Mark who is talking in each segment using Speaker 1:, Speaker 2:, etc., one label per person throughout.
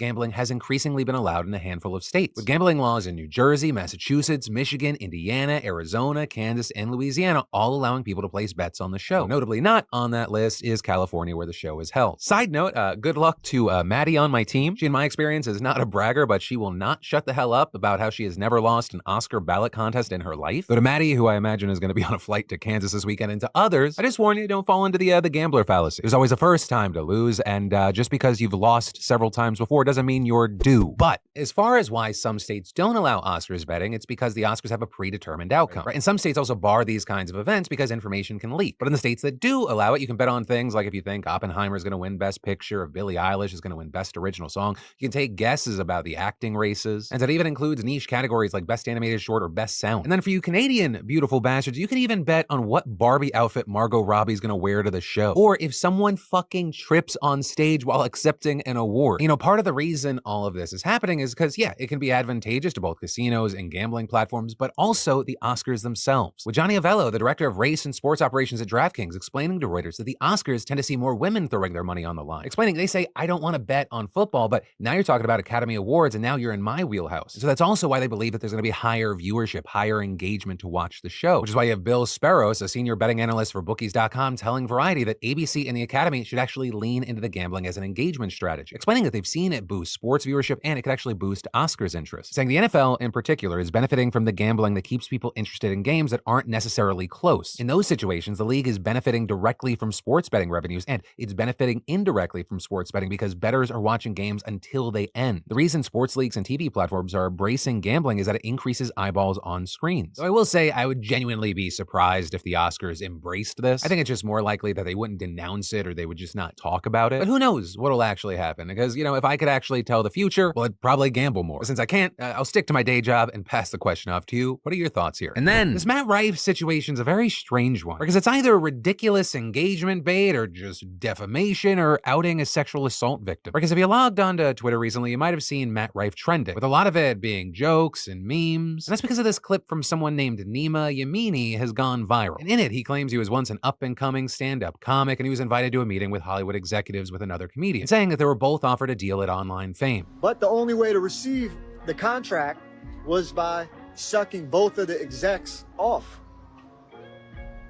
Speaker 1: gambling has increasingly been allowed in a handful of states, with gambling laws in New Jersey, Massachusetts, Michigan, Indiana, Arizona, Kansas, and Louisiana all allowing people to place bets on the show. Notably not on that list is California, where the show is held. Side note, good luck to Maddie on my team. She, in my experience, is not a bragger, but she will not shut the hell up about how she has never lost an Oscar ballot contest in her life. Though to Maddie, who I imagine is going to be on a flight to Kansas this weekend, and to others, I just warn you, don't fall into the gambler fallacy. There's always a first time to lose, and just because you've lost several times before doesn't mean you're due. But as far as why some states don't allow Oscars betting, it's because the Oscars have a predetermined outcome. Right? And some states also bar these kinds of events because information can leak. But in the states that do allow it, you can bet on things like if you think Oppenheimer is going to win Best Picture, if Billie Eilish is going to win Best Original Song. You can take guesses about the acting races, and that even includes niche categories like Best Animated Short or Best Sound. And then for you Canadian beautiful bastards, you can even bet on what Barbie outfit Margot Robbie's going to wear to the show, or if someone fucking trips on stage while accepting an award. You know, part of the reason all of this is happening is because, yeah, it can be advantageous to both casinos and gambling platforms, but also the Oscars themselves. With Johnny Avello, the director of race and sports operations at DraftKings, explaining to Reuters that the Oscars tend to see more women throwing their money on the line. Explaining, they say, I don't want to bet on football, but now you're talking about Academy Awards, and now you're in my wheelhouse. So that's also why they believe that there's going to be higher viewership, higher engagement to watch the show, which is why you have Bill Speros, a senior betting analyst for bookies.com, telling Variety that ABC and the Academy should actually lean into the gambling as an engagement strategy, explaining that they've seen it boost sports viewership and it could actually boost Oscars interest, saying the NFL in particular is benefiting from the gambling that keeps people interested in games that aren't necessarily close. In those situations, the league is benefiting directly from sports betting revenues, and it's benefiting indirectly from sports betting because bettors are watching games until they end. The reason sports leagues and TV platforms are embracing gambling is that it increases eyeballs on screens. So I will say I would genuinely be surprised if the Oscars embraced this. I think it's just more likely that they wouldn't denounce it or they would just not talk about it. But who knows what'll actually happen? Because, you know, if I could actually tell the future, well, I'd probably gamble more. But since I can't, I'll stick to my day job and pass the question off to you. What are your thoughts here? And then this Matt Rife situation's a very strange one, because it's either ridiculous engagement bait or just defamation or outing a sexual assault victim. Because if you logged onto Twitter recently, you might have seen Matt Rife trending, with a lot of it being jokes and memes. And that's because of this clip from someone named Nima Yamini has gone viral. And in it, he claims he was once an up-and-coming stand-up comic, and he was invited to a meeting with Hollywood executives with another comedian, saying that they were both offered a deal at online fame.
Speaker 2: But the only way to receive the contract was by sucking both of the execs off.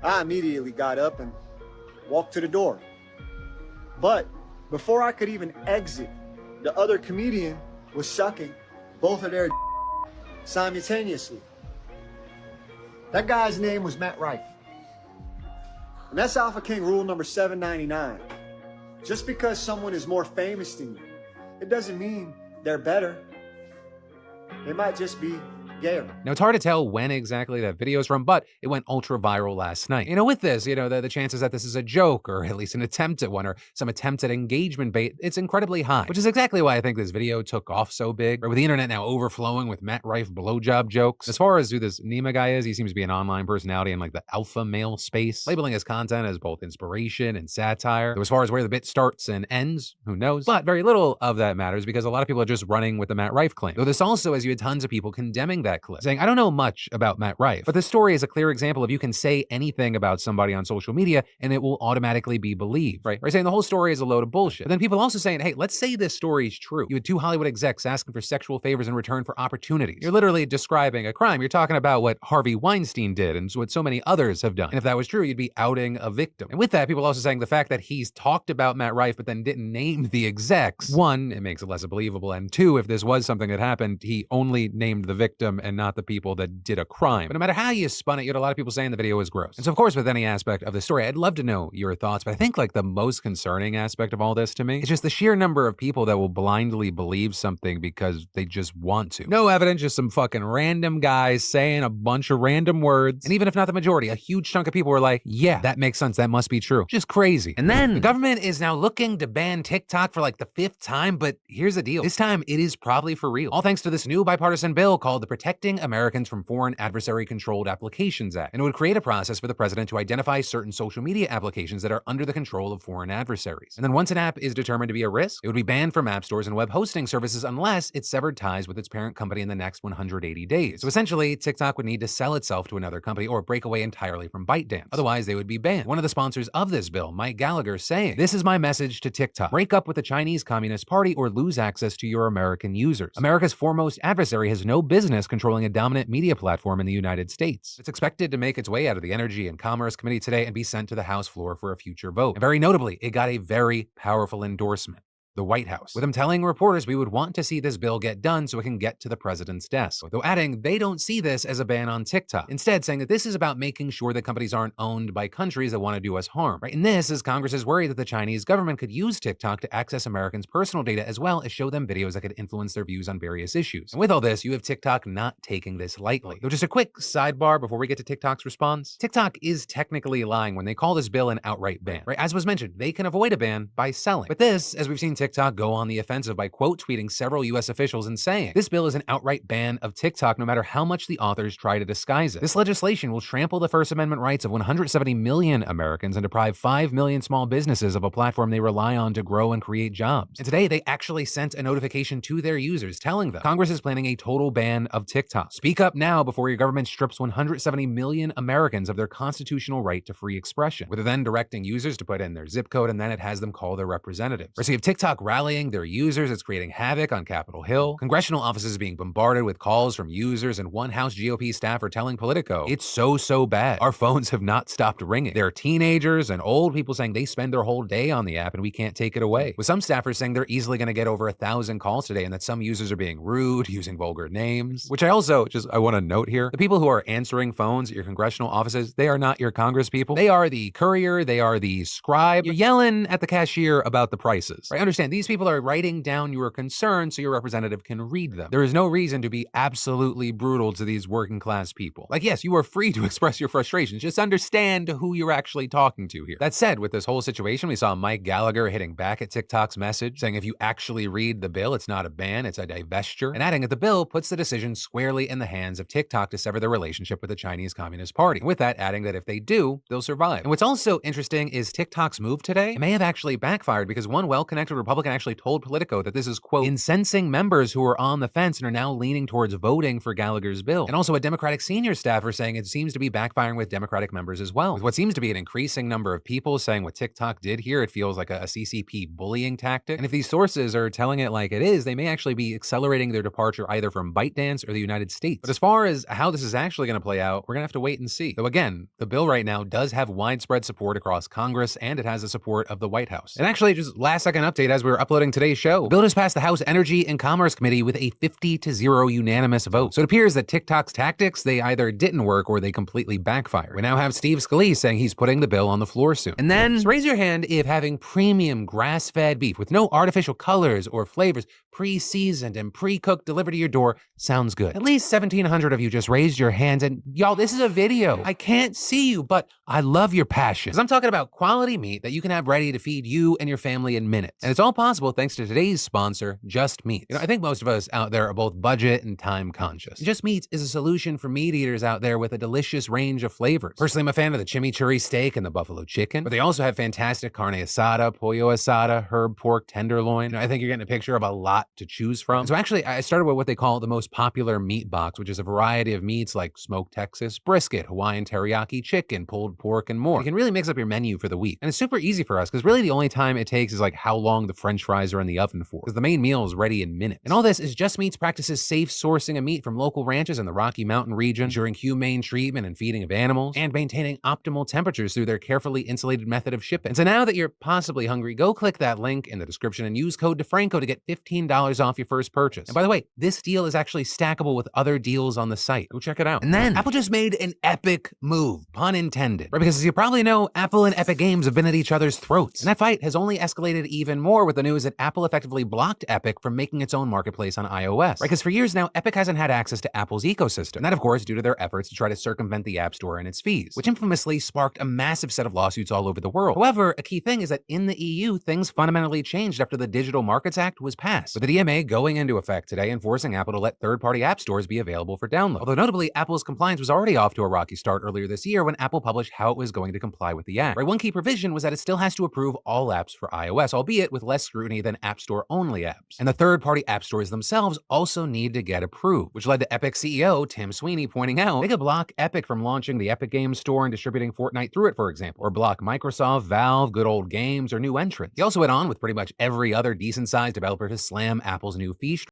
Speaker 2: I immediately got up and walked to the door. But before I could even exit, the other comedian was sucking both of their simultaneously. That guy's name was Matt Rife. And that's Alpha King rule number 799. Just because someone is more famous than you, it doesn't mean they're better. They might just be gayer.
Speaker 1: Now, it's hard to tell when exactly that video is from, but it went ultra viral last night. You know, with this, you know, the chances that this is a joke or at least an attempt at one or some attempt at engagement bait, it's incredibly high, which is exactly why I think this video took off so big. Right, with the internet now overflowing with Matt Rife blowjob jokes. As far as who this Nima guy is, he seems to be an online personality in like the alpha male space, labeling his content as both inspiration and satire. Though as far as where the bit starts and ends, who knows? But very little of that matters because a lot of people are just running with the Matt Rife claim. Though this also, as you had tons of people condemning that clip, saying, I don't know much about Matt Rife, but this story is a clear example of you can say anything about somebody on social media and it will automatically be believed, right? Saying the whole story is a load of bullshit. But then people also saying, hey, let's say this story is true. You had two Hollywood execs asking for sexual favors in return for opportunities. You're literally describing a crime. You're talking about what Harvey Weinstein did and what so many others have done. And if that was true, you'd be outing a victim. And with that, people also saying the fact that he's talked about Matt Rife but then didn't name the execs, one, it makes it less believable, and two, if this was something that happened, he only named the victim and not the people that did a crime. But no matter how you spun it, you had a lot of people saying the video was gross. And so of course, with any aspect of the story, I'd love to know your thoughts, but I think like the most concerning aspect of all this to me is just the sheer number of people that will blindly believe something because they just want to. No evidence, just some fucking random guys saying a bunch of random words. And even if not the majority, a huge chunk of people were like, yeah, that makes sense. That must be true. Just crazy. And then the government is now looking to ban TikTok for like the 5th time, but here's the deal. This time it is probably for real. All thanks to this new bipartisan bill called the Protect Protecting Americans from Foreign Adversary Controlled Applications Act, and it would create a process for the president to identify certain social media applications that are under the control of foreign adversaries. And then once an app is determined to be a risk, it would be banned from app stores and web hosting services unless it severed ties with its parent company in the next 180 days. So essentially, TikTok would need to sell itself to another company or break away entirely from ByteDance. Otherwise, they would be banned. One of the sponsors of this bill, Mike Gallagher, saying, "This is my message to TikTok. Break up with the Chinese Communist Party or lose access to your American users. America's foremost adversary has no business controlling a dominant media platform in the United States." It's expected to make its way out of the Energy and Commerce Committee today and be sent to the House floor for a future vote. And very notably, it got a very powerful endorsement: the White House, with him telling reporters we would want to see this bill get done so it can get to the president's desk. Though adding they don't see this as a ban on TikTok, instead saying that this is about making sure that companies aren't owned by countries that want to do us harm. Right? And this is Congress is worried that the Chinese government could use TikTok to access Americans' personal data as well as show them videos that could influence their views on various issues. And with all this, you have TikTok not taking this lightly. Though just a quick sidebar before we get to TikTok's response, TikTok is technically lying when they call this bill an outright ban. Right? As was mentioned, they can avoid a ban by selling. But this, as we've seen TikTok go on the offensive by quote tweeting several US officials and saying, "This bill is an outright ban of TikTok no matter how much the authors try to disguise it. This legislation will trample the First Amendment rights of 170 million Americans and deprive 5 million small businesses of a platform they rely on to grow and create jobs." And today, they actually sent a notification to their users telling them Congress is planning a total ban of TikTok. Speak up now before your government strips 170 million Americans of their constitutional right to free expression, with it then directing users to put in their zip code and then it has them call their representatives. Or so you have TikTok rallying their users, it's creating havoc on Capitol Hill. Congressional offices being bombarded with calls from users, and one House GOP staff are telling Politico, "It's so bad. Our phones have not stopped ringing." There are teenagers and old people saying they spend their whole day on the app and we can't take it away. With some staffers saying they're easily going to get over 1,000 calls today and that some users are being rude, using vulgar names. Which I want to note here, the people who are answering phones at your congressional offices, they are not your Congress people. They are the courier, they are the scribe. You're yelling at the cashier about the prices. Right? Understand, these people are writing down your concerns so your representative can read them. There is no reason to be absolutely brutal to these working class people. Like, yes, you are free to express your frustrations. Just understand who you're actually talking to here. That said, with this whole situation, we saw Mike Gallagher hitting back at TikTok's message, saying if you actually read the bill, it's not a ban, it's a divestiture, and adding that the bill puts the decision squarely in the hands of TikTok to sever their relationship with the Chinese Communist Party. And with that, adding that if they do, they'll survive. And what's also interesting is TikTok's move today may have actually backfired because one well-connected Republican actually told Politico that this is, quote, incensing members who are on the fence and are now leaning towards voting for Gallagher's bill. And also a Democratic senior staffer saying it seems to be backfiring with Democratic members as well. With what seems to be an increasing number of people saying what TikTok did here, it feels like a CCP bullying tactic. And if these sources are telling it like it is, they may actually be accelerating their departure either from ByteDance or the United States. But as far as how this is actually going to play out, we're going to have to wait and see. Though again, the bill right now does have widespread support across Congress and it has the support of the White House. And actually, just last second update as we were uploading today's show, the bill just passed the House Energy and Commerce Committee with a 50-0 unanimous vote. So it appears that TikTok's tactics, they either didn't work or they completely backfired. We now have Steve Scalise saying he's putting the bill on the floor soon. And then just raise your hand if having premium grass-fed beef with no artificial colors or flavors, pre-seasoned and pre-cooked delivered to your door sounds good. At least 1,700 of you just raised your hands, and y'all, this is a video. I can't see you, but I love your passion. Because I'm talking about quality meat that you can have ready to feed you and your family in minutes. And it's all possible thanks to today's sponsor, Just Meats. You know, I think most of us out there are both budget and time conscious. Just Meats is a solution for meat eaters out there with a delicious range of flavors. Personally, I'm a fan of the chimichurri steak and the buffalo chicken, but they also have fantastic carne asada, pollo asada, herb pork tenderloin. You know, I think you're getting a picture of a lot to choose from. So actually, I started with what they call the most popular meat box, which is a variety of meats like smoked Texas brisket, Hawaiian teriyaki chicken, pulled pork, and more. And you can really mix up your menu for the week. And it's super easy for us because really the only time it takes is like how long the French fries are in the oven for, because the main meal is ready in minutes. And all this is Just Meats practices safe sourcing of meat from local ranches in the Rocky Mountain region, ensuring humane treatment and feeding of animals, and maintaining optimal temperatures through their carefully insulated method of shipping. And so now that you're possibly hungry, go click that link in the description and use code DeFranco to get $15 off your first purchase. And by the way, this deal is actually stackable with other deals on the site. Go check it out. And then Apple just made an epic move, pun intended, right? Because as you probably know, Apple and Epic Games have been at each other's throats. And that fight has only escalated even more with with the news that Apple effectively blocked Epic from making its own marketplace on iOS. Right, because for years now, Epic hasn't had access to Apple's ecosystem. And that, of course, due to their efforts to try to circumvent the App Store and its fees, which infamously sparked a massive set of lawsuits all over the world. However, a key thing is that in the EU, things fundamentally changed after the Digital Markets Act was passed, with the DMA going into effect today and forcing Apple to let third-party app stores be available for download. Although notably, Apple's compliance was already off to a rocky start earlier this year when Apple published how it was going to comply with the act. Right, one key provision was that it still has to approve all apps for iOS, albeit with less scrutiny than App Store-only apps. And the third-party app stores themselves also need to get approved, which led to Epic CEO Tim Sweeney pointing out they could block Epic from launching the Epic Games Store and distributing Fortnite through it, for example, or block Microsoft, Valve, Good Old Games, or new entrants. He also went on with pretty much every other decent-sized developer to slam Apple's new fee